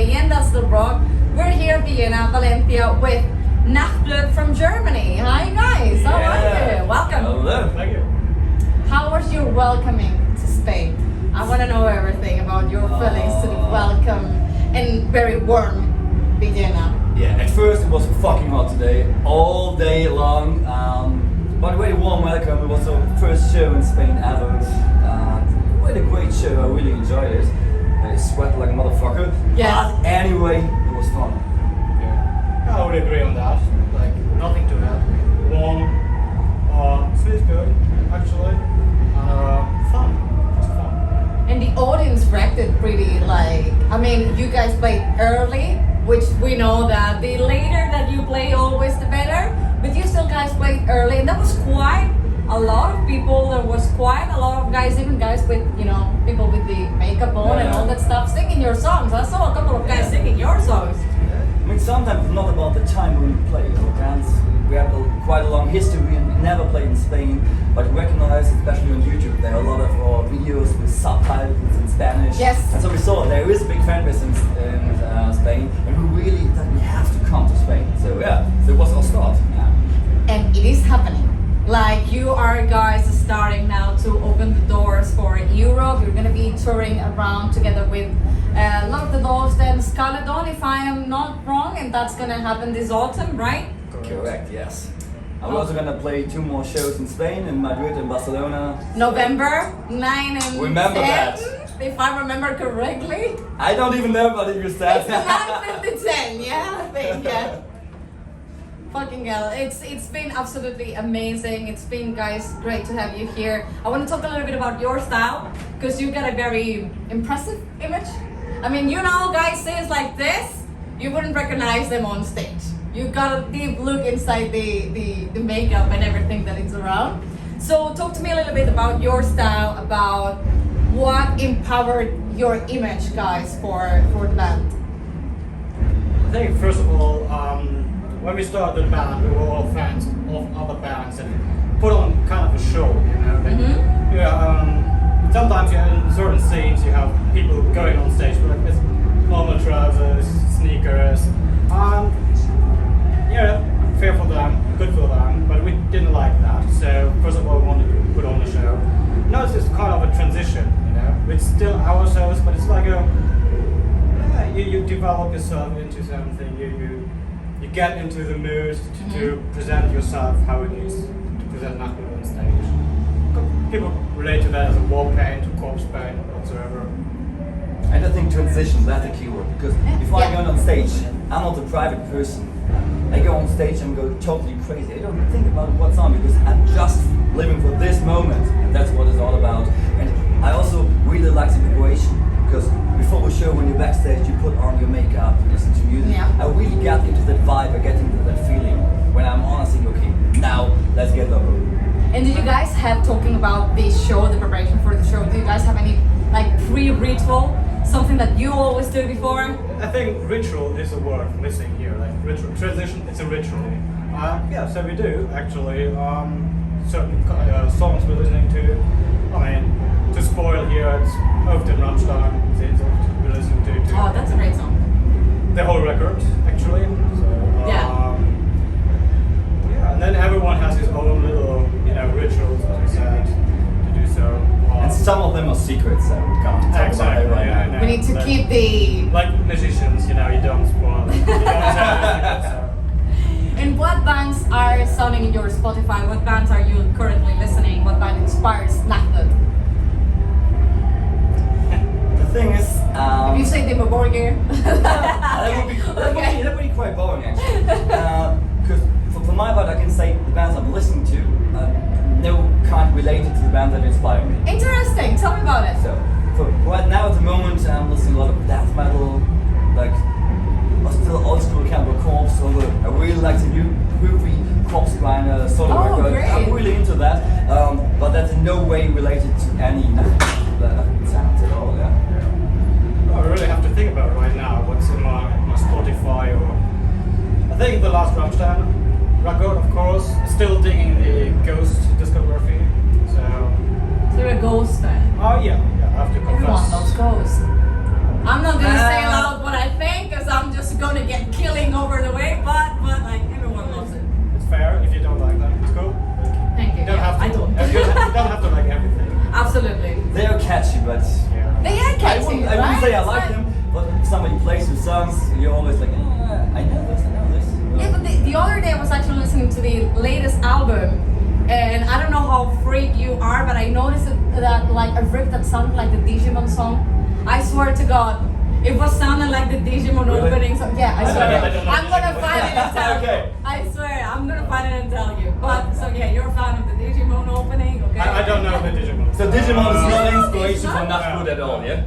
Leyendas the rock. We're here in Vienna, Valencia with Nachtblut from Germany. Hi guys, how are you? Welcome. Hello. Thank you. How was your welcoming to Spain? I want to know everything about your feelings to the welcome in very warm Vienna. Yeah, at first it was fucking hot today, all day long. By the way, warm welcome. It was our first show in Spain ever. Really a great show. I really enjoyed it. I sweat like a motherfucker. Yes. But anyway, it was fun. Yeah, I would agree on that. Like nothing to add. Warm. Smells good, actually. Fun. Just fun. And the audience reacted pretty like, I mean, you guys played early, which we know that the later that you play, always the better. But you still guys played early, and that was quite a lot of people. There was quite a lot of guys, even guys with, you know, people with the makeup on and all that stuff, singing your songs. I saw a couple of guys singing your songs. I mean, sometimes it's not about the time when we play. Our bands, we have quite a long history and we never played in Spain, but recognize, especially on YouTube, there are a lot of our videos with subtitles in Spanish. Yes. And so we saw there is a big fan base in Spain, and we really thought we have to come to Spain. So yeah, so it was our start. Yeah. And it is happening. Like, you are guys starting now to open the doors for Europe. You're gonna be touring around together with a lot of the dogs, then Scaladon, if I am not wrong, and that's gonna happen this autumn, right? Correct, yes. I'm also gonna play 2 more shows in Spain, in Madrid and Barcelona. November 9 and Remember 10, that. if I remember correctly. I don't even know what you said. It's 9 and the 10, yeah, I think, yeah. Fucking hell, it's been absolutely amazing. It's been, guys, great to have you here. I want to talk a little bit about your style, because you got a very impressive image. I mean, you know, guys say like this, you wouldn't recognize them on stage. You got a deep look inside the makeup and everything that is around. So talk to me a little bit about your style, about what empowered your image, guys, for the band. I think first of all, when we started the band, we were all fans of other bands and put on kind of a show, you know. Like, sometimes in certain scenes you have people going on stage with normal trousers, sneakers. Yeah, fair for them, good for them, but we didn't like that. So first of all, we wanted to put on a show. Now it's just kind of a transition, you know. It's still ourselves, but it's like you develop yourself into something. You get into the mood to present yourself how it is to present Nachtblut on stage. People relate to that as a war paint, corpse paint, whatsoever. And I think transition, that's a key word, because before I go on stage, I'm not a private person. I go on stage and go totally crazy. I don't think about what's on, because I'm just living for this moment, and that's what it's all about. And I also really like the preparation, because before a show, when you're backstage, you put on your makeup, you listen to music. Yeah. I really get into that vibe, I get into that feeling when I'm on and think, okay, now let's get local. And did you guys have, talking about the show, the preparation for the show, do you guys have any like pre-ritual, something that you always do before? I think ritual is a word missing here. Like ritual, transition, it's a ritual. Yeah, so we do actually. Certain songs we're listening to. I mean, to spoil here, it's often Rammstein. We're listening to. Oh, that's a great song. The whole record, actually. So, Yeah. Yeah, and then everyone has his own little, you know, rituals, as we said, to do so. And some of them are secrets, so we can't talk about it right now. We need to keep the... Like musicians, you know, you don't spoil them. You don't tell them, so. And what bands are sounding in your Spotify? What bands are you currently listening? What band inspires Nachtblut? The thing is, If you say Dimmu Borgir. that would be quite boring actually. Because for my part, I can say the bands I'm listening to, no kind related to the bands that inspire me. Interesting. Tell me about it. So, for right now at the moment, I'm listening to a lot of death metal, like still old school Cannibal Corpse, although I really like the new groovy Corpse Grinder solo record. Great. I'm really into that, but that's in no way related to any sounds at all. Yeah. I really have to think about right now what's in my Spotify. Or I think the last Rammstein record, of course. Still digging the Ghost discography. So you're a Ghost fan. Oh yeah, I have to confess. Everyone loves Ghost. I'm not gonna say loud what I think, gonna get killing over the way, but like everyone loves it. It's fair if you don't like that. It's cool. Thank you. You don't have to. I don't. You don't have to like everything. Absolutely. They are catchy, but Yeah. They are I catchy, wouldn't right? say I It's like them, but if somebody plays your songs, you're always like, I know this, I know this. Yeah, but the other day I was actually listening to the latest album, and I don't know how freak you are, but I noticed that like a riff that sounded like the Digimon song. I swear to God, it was sounding like the Digimon Really? opening song. Yeah, I swear. I don't know I'm gonna Digimon. find it and tell Okay. you. I swear, I'm gonna find it and tell you. But so yeah, you're a fan of the Digimon opening, okay? I don't know the Digimon. So Digimon is not No, inspiration it's for not. Nachtblut at all, yeah?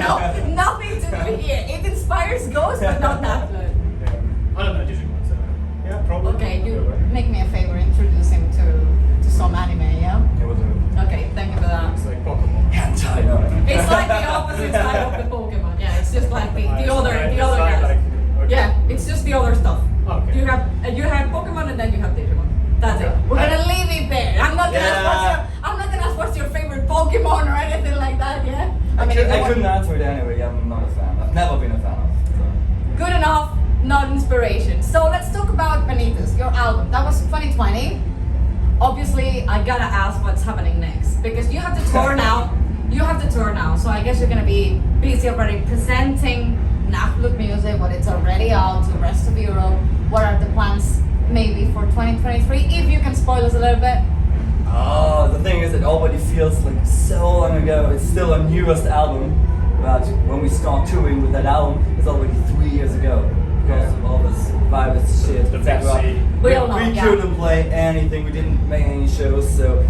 No, nothing to do here. It inspires ghosts, but not Nachtblut. Yeah. I don't know Digimon, so yeah, probably. Okay, you make me a favor, introduce him to some anime, yeah? It was a Okay, thank you for that. It's like Pokemon. hentai, no. It's like the opposite side of the Pokemon. Yeah, it's just like the other It's guys. like, okay. Yeah, it's just the other stuff. Okay. You have Pokemon and then you have Digimon. That's it. We're gonna leave it there. I'm not gonna ask what's your favorite Pokemon or anything like that. Yeah. I if you couldn't want- answer it anyway, I'm not a fan. I've never been a fan of it. So. Good enough, not inspiration. So let's talk about Benitez, your album. That was 2020. Obviously, I gotta ask what's happening next because you have to tour now. You have to tour now, so I guess you're gonna be busy already presenting Nachtblut music, but it's already out to the rest of Europe. What are the plans maybe for 2023? If you can spoil us a little bit. Oh, the thing is, it already feels like so long ago. It's still our newest album, but when we start touring with that album, it's already 3 years ago. Because of all this virus shit, The big etc. C. We all know, We yeah. couldn't play anything, we didn't make any shows, so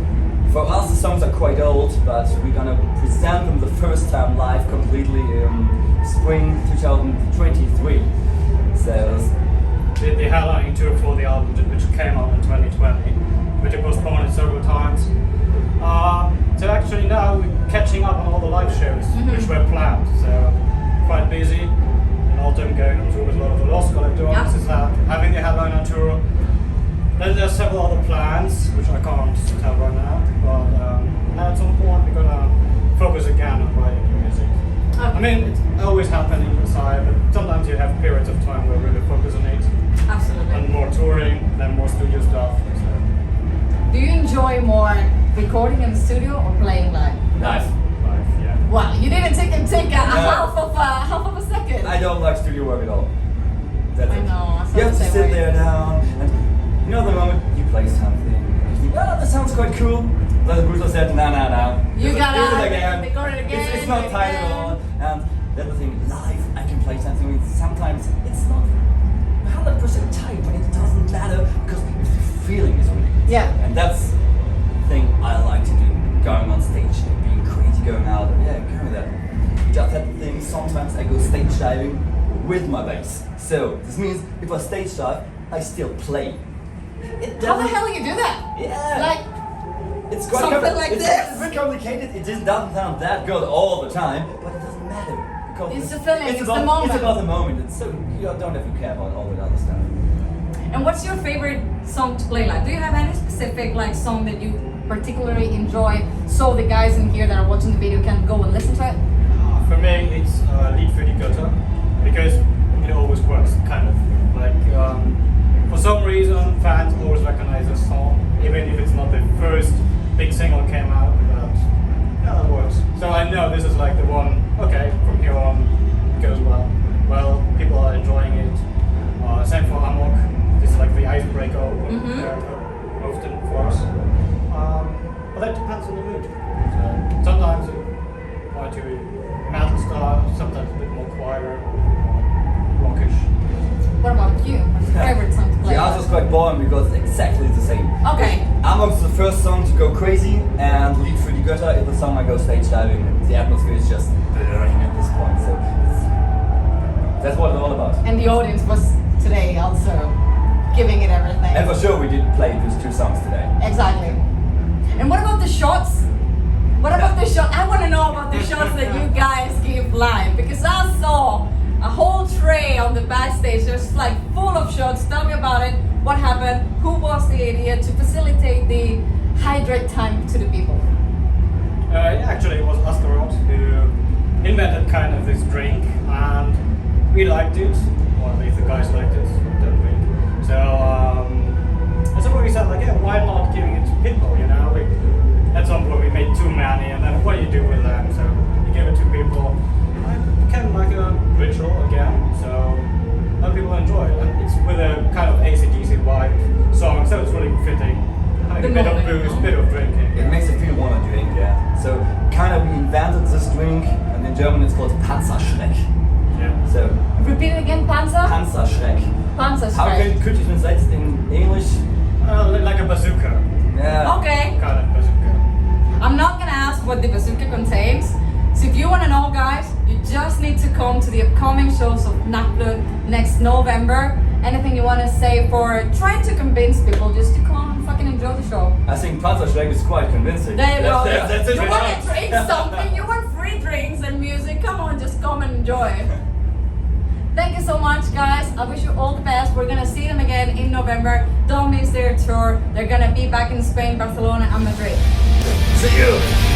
for us the songs are quite old, but we're gonna present them the first time live completely in spring 2023. So, The headlining tour for the album, which came out in 2020, which it postponed it several times. So actually now we're catching up on all the live shows, which were planned. So quite busy. In autumn going on tour with a lot of the Lost Collector artists, having the headliner tour. Then there's several other plans, which I can't tell right now. But at some point we're gonna focus again on writing new music. I mean, it's always happening inside, but sometimes you have periods of time where we really focus on it. Absolutely. And more touring, then more studio stuff. So. Do you enjoy more recording in the studio or playing live? nice. Life, yeah. Well, you didn't take a No. half of a second. I don't like studio work at all. That's I it. know, I felt You have the to same sit way. there down, and you know the moment you play something, you think, oh, that sounds quite cool. But the Bruce said, no. You Do gotta it again. record it again, It's not tight at again. all. And the other thing, live, I can play something. Sometimes it's not 100% tight, but it doesn't matter because the feeling is really good. Yeah. And that's the thing I like to do. Going on stage, being crazy, going out, yeah, go with that. We just had the thing, sometimes I go stage diving with my bass. So this means if I stage dive, I still play. It How the doesn't- hell you do that? Yeah. Like, It's quite something like it's this? a bit complicated. It just doesn't sound that good all the time, but it doesn't matter because It's the feeling, it's about, the moment. It's about the moment. It's so you don't have to care about all the other stuff. and what's your favorite song to play live? Do you have any specific like song that you particularly enjoy, so the guys in here that are watching the video can go and listen to it? For me, it's Lead for the Gutter, because it always works, kind of. Like, for some reason, fans always recognize this song, even if it's not the first big single came out, but yeah, that works. So I know this is like the one, okay, from here on, it goes well. Well, people are enjoying it. Same for Amok, this is like the icebreaker often for us. But that depends on the mood. So sometimes it might be metal style, sometimes a bit more quieter, rockish. What about you? What's your favorite song to play The answer is live? quite boring because it's exactly the same. Okay. Amok's the first song to go crazy, and Lead for the Gutter is the song I go stage diving. The atmosphere is just burning at this point, so that's what it's all about. And the audience was today also giving it everything. And for sure, we did play these two songs today. Exactly. And what about the shots? What about the shot? I want to know about the shots that you guys give live, because I saw a whole tray on the backstage, just like full of shots. Tell me about it. What happened? Who was the idiot to facilitate the hydrate time to the people? Actually, it was Astaroth who invented kind of this drink, and we liked it. or at least the guys like this don't drink. So that's what we said, like, yeah, why not giving it to people, you know? At some point we made too many, and then what do you do with them? So you give it to people, it became like a ritual again, so other people enjoy it. And it's with a kind of AC/DC vibe song, so it's really fitting. Having a bit of booze, bit of drinking. It makes you feel want to drink, yeah. So kind of we invented this drink, and in German it's called Panzerschreck. Yeah. So Repeat it again, Panzer? Panzerschreck. Panzerschreck. How could you translate it in English? Like a bazooka. Yeah. Okay. Kind of bazooka. I'm not gonna ask what the bazooka contains. So if you wanna know, guys, you just need to come to the upcoming shows of Nachtblut next November. Anything you wanna say for trying to convince people just to come and fucking enjoy the show? I think Panzerschreck is quite convincing. There you go. That's it. You wanna drink something, you want free drinks and music, come on, just come and enjoy. Thank you so much, guys. I wish you all the best. We're gonna see them again in November. Don't miss their tour. They're gonna be back in Spain, Barcelona and Madrid. See you.